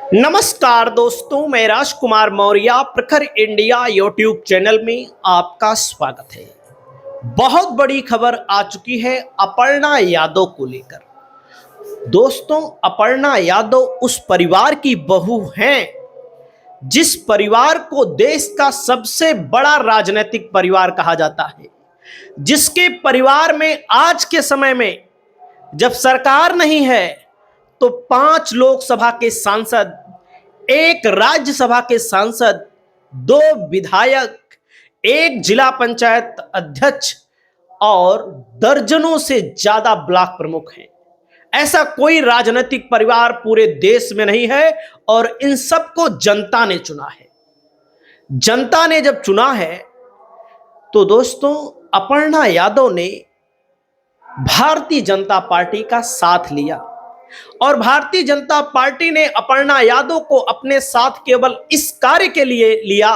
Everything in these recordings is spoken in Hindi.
नमस्कार दोस्तों, मैं राजकुमार मौर्य प्रखर इंडिया यूट्यूब चैनल में आपका स्वागत है। बहुत बड़ी खबर आ चुकी है अपर्णा यादव को लेकर। दोस्तों, अपर्णा यादव उस परिवार की बहू हैं जिस परिवार को देश का सबसे बड़ा राजनीतिक परिवार कहा जाता है, जिसके परिवार में आज के समय में जब सरकार नहीं है तो 5 लोकसभा के सांसद, एक राज्यसभा के सांसद, 2 विधायक, एक जिला पंचायत अध्यक्ष और दर्जनों से ज्यादा ब्लॉक प्रमुख हैं। ऐसा कोई राजनीतिक परिवार पूरे देश में नहीं है और इन सबको जनता ने चुना है। जनता ने जब चुना है तो दोस्तों, अपर्णा यादव ने भारतीय जनता पार्टी का साथ लिया और भारतीय जनता पार्टी ने अपर्णा यादव को अपने साथ केवल इस कार्य के लिए लिया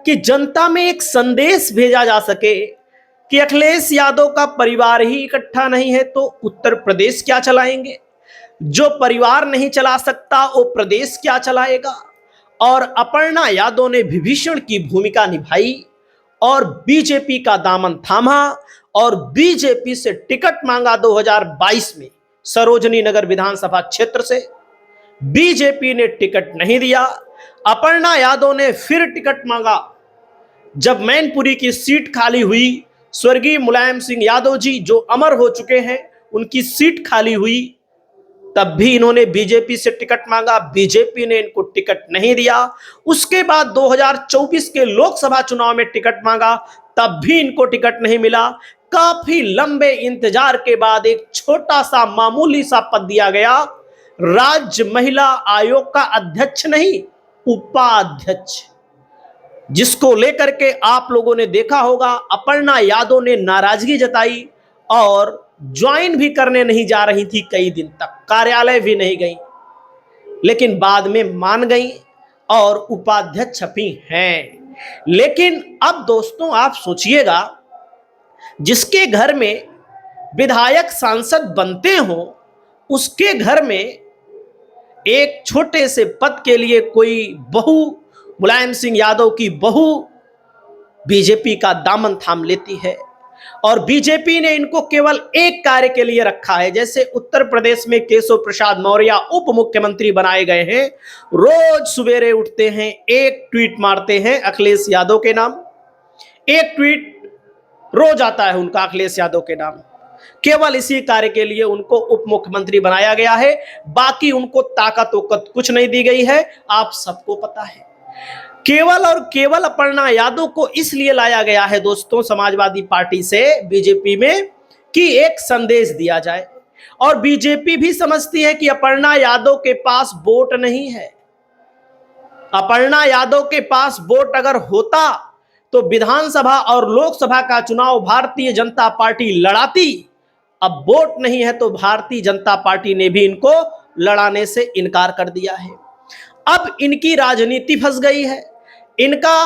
कि जनता में एक संदेश भेजा जा सके कि अखिलेश यादव का परिवार ही इकट्ठा नहीं है तो उत्तर प्रदेश क्या चलाएंगे, जो परिवार नहीं चला सकता वो प्रदेश क्या चलाएगा। और अपर्णा यादव ने विभीषण की भूमिका निभाई और बीजेपी का दामन थामा और बीजेपी से टिकट मांगा 2022 में सरोजनी नगर विधानसभा क्षेत्र से। बीजेपी ने टिकट नहीं दिया। अपर्णा यादव ने फिर टिकट मांगा। जब मैनपुरी की सीट खाली हुई, स्वर्गीय मुलायम सिंह यादव जी जो अमर हो चुके हैं, उनकी सीट खाली हुई, तब भी इन्होंने बीजेपी से टिकट मांगा। बीजेपी ने इनको टिकट नहीं दिया। उसके बाद 2024 के लोकसभा चुनाव में टिकट मांगा, तब भी इनको टिकट नहीं मिला। काफी लंबे इंतजार के बाद एक छोटा सा मामूली सा पद दिया गया, राज्य महिला आयोग का अध्यक्ष नहीं, उपाध्यक्ष, जिसको लेकर के आप लोगों ने देखा होगा अपर्णा यादव ने नाराजगी जताई और ज्वाइन भी करने नहीं जा रही थी, कई दिन तक कार्यालय भी नहीं गई, लेकिन बाद में मान गई और उपाध्यक्ष भी हैं। लेकिन अब दोस्तों आप सोचिएगा, जिसके घर में विधायक सांसद बनते हो, उसके घर में एक छोटे से पद के लिए कोई बहू, मुलायम सिंह यादव की बहू बीजेपी का दामन थाम लेती है और बीजेपी ने इनको केवल एक कार्य के लिए रखा है। जैसे उत्तर प्रदेश में केशव प्रसाद मौर्य उप मुख्यमंत्री बनाए गए हैं, रोज सवेरे उठते हैं, एक ट्वीट मारते हैं अखिलेश यादव के नाम, एक ट्वीट रोज आता है उनका अखिलेश यादव के नाम। केवल इसी कार्य के लिए उनको उप मुख्यमंत्री बनाया गया है, बाकी उनको ताकत वोकत कुछ नहीं दी गई है, आप सबको पता है। केवल और केवल अपर्णा यादव को इसलिए लाया गया है दोस्तों समाजवादी पार्टी से बीजेपी में कि एक संदेश दिया जाए, और बीजेपी भी समझती है कि अपर्णा यादव के पास वोट नहीं है। अपर्णा यादव के पास वोट अगर होता तो विधानसभा और लोकसभा का चुनाव भारतीय जनता पार्टी लड़ाती। अब वोट नहीं है तो भारतीय जनता पार्टी ने भी इनको लड़ाने से इनकार कर दिया है। अब इनकी राजनीति फंस गई है। इनका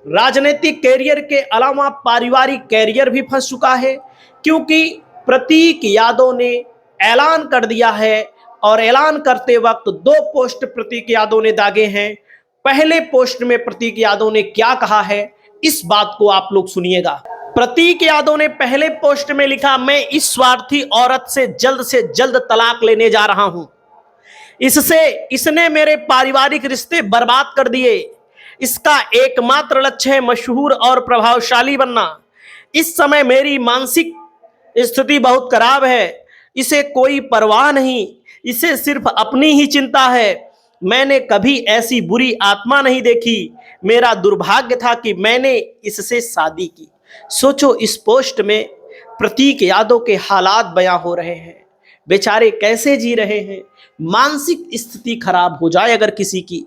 राजनीतिक कैरियर के अलावा पारिवारिक कैरियर भी फंस चुका है, क्योंकि प्रतीक यादव ने ऐलान कर दिया है और ऐलान करते वक्त 2 पोस्ट प्रतीक यादव ने दागे हैं। पहले पोस्ट में प्रतीक यादव ने क्या कहा है, इस बात को आप लोग सुनिएगा। प्रतीक यादव ने पहले पोस्ट में लिखा, मैं इस स्वार्थी औरत से जल्द तलाक लेने जा रहा हूं। इसने मेरे पारिवारिक रिश्ते बर्बाद कर दिए। इसका एकमात्र लक्ष्य है मशहूर और प्रभावशाली बनना। इस समय मेरी मानसिक स्थिति बहुत खराब है। इसे कोई परवाह नहीं, इसे सिर्फ अपनी ही चिंता है। मैंने कभी ऐसी बुरी आत्मा नहीं देखी। मेरा दुर्भाग्य था कि मैंने इससे शादी की। सोचो, इस पोस्ट में प्रतीक यादव के हालात बयां हो रहे हैं। बेचारे कैसे जी रहे हैं। मानसिक स्थिति खराब हो जाए अगर किसी की,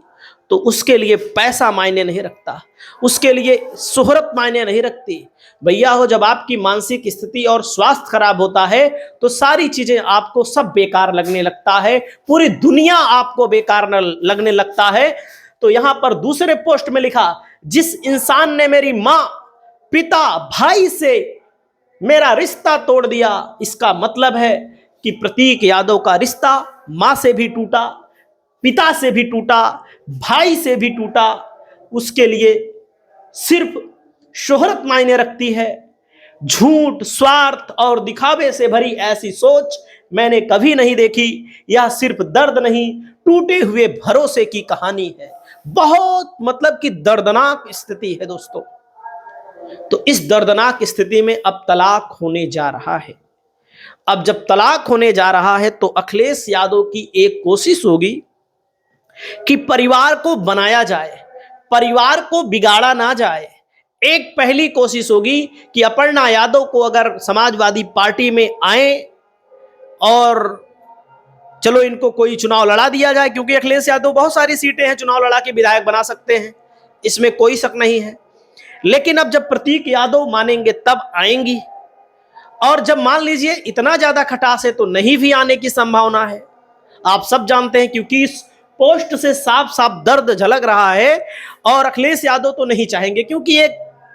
तो उसके लिए पैसा मायने नहीं रखता, उसके लिए शोहरत मायने नहीं रखती। भैया हो, जब आपकी मानसिक स्थिति और स्वास्थ्य खराब होता है तो सारी चीजें आपको सब बेकार लगने लगता है, पूरी दुनिया आपको बेकार लगने लगता है। तो यहां पर दूसरे पोस्ट में लिखा, जिस इंसान ने मेरी मां, पिता, भाई से मेरा रिश्ता तोड़ दिया, इसका मतलब है कि प्रतीक यादव का रिश्ता मां से भी टूटा, पिता से भी टूटा, भाई से भी टूटा, उसके लिए सिर्फ शोहरत मायने रखती है। झूठ, स्वार्थ और दिखावे से भरी ऐसी सोच मैंने कभी नहीं देखी। यह सिर्फ दर्द नहीं, टूटे हुए भरोसे की कहानी है। बहुत मतलब कि दर्दनाक स्थिति है दोस्तों। तो इस दर्दनाक स्थिति में अब तलाक होने जा रहा है। अब जब तलाक होने जा रहा है तो अखिलेश यादव की एक कोशिश होगी कि परिवार को बनाया जाए, परिवार को बिगाड़ा ना जाए। एक पहली कोशिश होगी कि अपर्णा यादव को अगर समाजवादी पार्टी में आए और चलो इनको कोई चुनाव लड़ा दिया जाए, क्योंकि अखिलेश यादव बहुत सारी सीटें हैं, चुनाव लड़ा के विधायक बना सकते हैं, इसमें कोई शक नहीं है। लेकिन अब जब प्रतीक यादव मानेंगे तब आएंगी, और जब मान लीजिए इतना ज्यादा खटास है तो नहीं भी आने की संभावना है। आप सब जानते हैं, क्योंकि इस पोस्ट से साफ साफ दर्द झलक रहा है। और अखिलेश यादव तो नहीं चाहेंगे, क्योंकि ये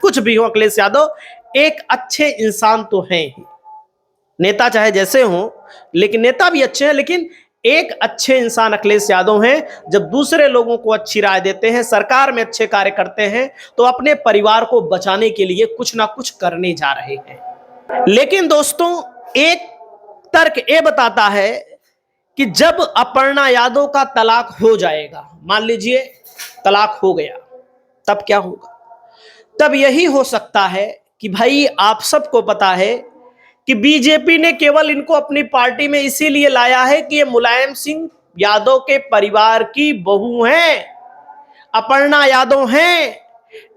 कुछ भी हो, अखिलेश यादव एक अच्छे इंसान तो हैं ही। नेता चाहे जैसे हो, लेकिन नेता भी अच्छे हैं, लेकिन एक अच्छे इंसान अखिलेश यादव हैं। जब दूसरे लोगों को अच्छी राय देते हैं, सरकार में अच्छे कार्य करते हैं, तो अपने परिवार को बचाने के लिए कुछ ना कुछ करने जा रहे हैं। लेकिन दोस्तों, एक तर्क ये बताता है कि जब अपर्णा यादव का तलाक हो जाएगा, मान लीजिए तलाक हो गया, तब क्या होगा? तब यही हो सकता है कि भाई आप सबको पता है कि बीजेपी ने केवल इनको अपनी पार्टी में इसीलिए लाया है कि ये मुलायम सिंह यादव के परिवार की बहू हैं, अपर्णा यादव हैं,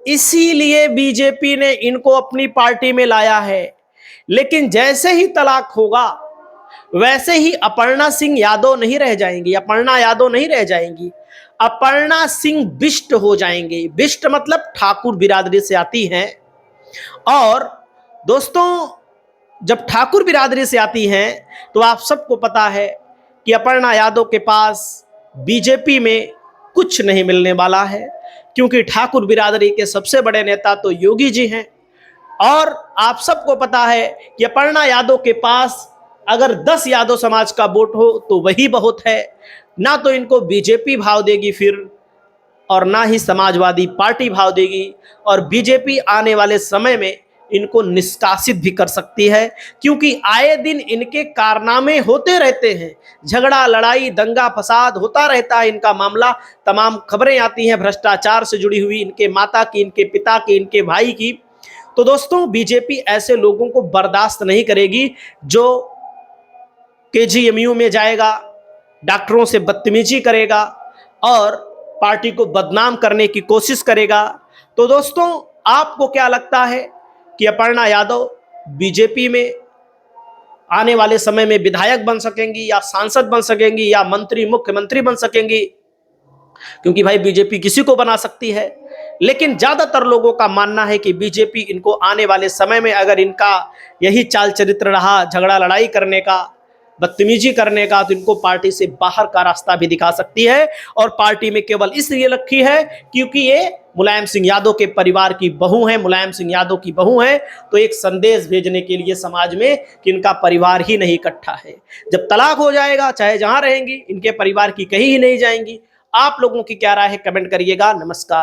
इसीलिए बीजेपी ने इनको अपनी पार्टी में लाया है। लेकिन जैसे ही तलाक होगा, वैसे ही अपर्णा सिंह यादव नहीं रह जाएंगी, अपर्णा यादव नहीं रह जाएंगी, अपर्णा सिंह बिष्ट हो जाएंगे। बिष्ट मतलब ठाकुर बिरादरी से आती हैं। और दोस्तों, जब ठाकुर बिरादरी से आती हैं तो आप सबको पता है कि अपर्णा यादव के पास बीजेपी में कुछ नहीं मिलने वाला है, क्योंकि ठाकुर बिरादरी के सबसे बड़े नेता तो योगी जी हैं। और आप सबको पता है कि अपर्णा यादव के पास अगर 10 यादव समाज का वोट हो तो वही बहुत है। ना तो इनको बीजेपी भाव देगी फिर, और ना ही समाजवादी पार्टी भाव देगी। और बीजेपी आने वाले समय में इनको निष्कासित भी कर सकती है, क्योंकि आए दिन इनके कारनामे होते रहते हैं, झगड़ा, लड़ाई, दंगा फसाद होता रहता है इनका मामला। तमाम खबरें आती हैं भ्रष्टाचार से जुड़ी हुई, इनके माता की, इनके पिता की, इनके भाई की। तो दोस्तों, बीजेपी ऐसे लोगों को बर्दाश्त नहीं करेगी जो केजीएमयू में जाएगा, डॉक्टरों से बदतमीजी करेगा और पार्टी को बदनाम करने की कोशिश करेगा। तो दोस्तों, आपको क्या लगता है कि अपर्णा यादव बीजेपी में आने वाले समय में विधायक बन सकेंगी, या सांसद बन सकेंगी, या मंत्री, मुख्यमंत्री बन सकेंगी? क्योंकि भाई बीजेपी किसी को बना सकती है, लेकिन ज्यादातर लोगों का मानना है कि बीजेपी इनको आने वाले समय में, अगर इनका यही चाल चरित्र रहा, झगड़ा लड़ाई करने का, बदतमीजी करने का, तो इनको पार्टी से बाहर का रास्ता भी दिखा सकती है। और पार्टी में केवल इसलिए रखी है क्योंकि ये मुलायम सिंह यादव के परिवार की बहू हैं, मुलायम सिंह यादव की बहू हैं। तो एक संदेश भेजने के लिए समाज में कि इनका परिवार ही नहीं इकट्ठा है। जब तलाक हो जाएगा, चाहे जहां रहेंगी, इनके परिवार की कहीं ही नहीं जाएंगी। आप लोगों की क्या राय है, कमेंट करिएगा। नमस्कार।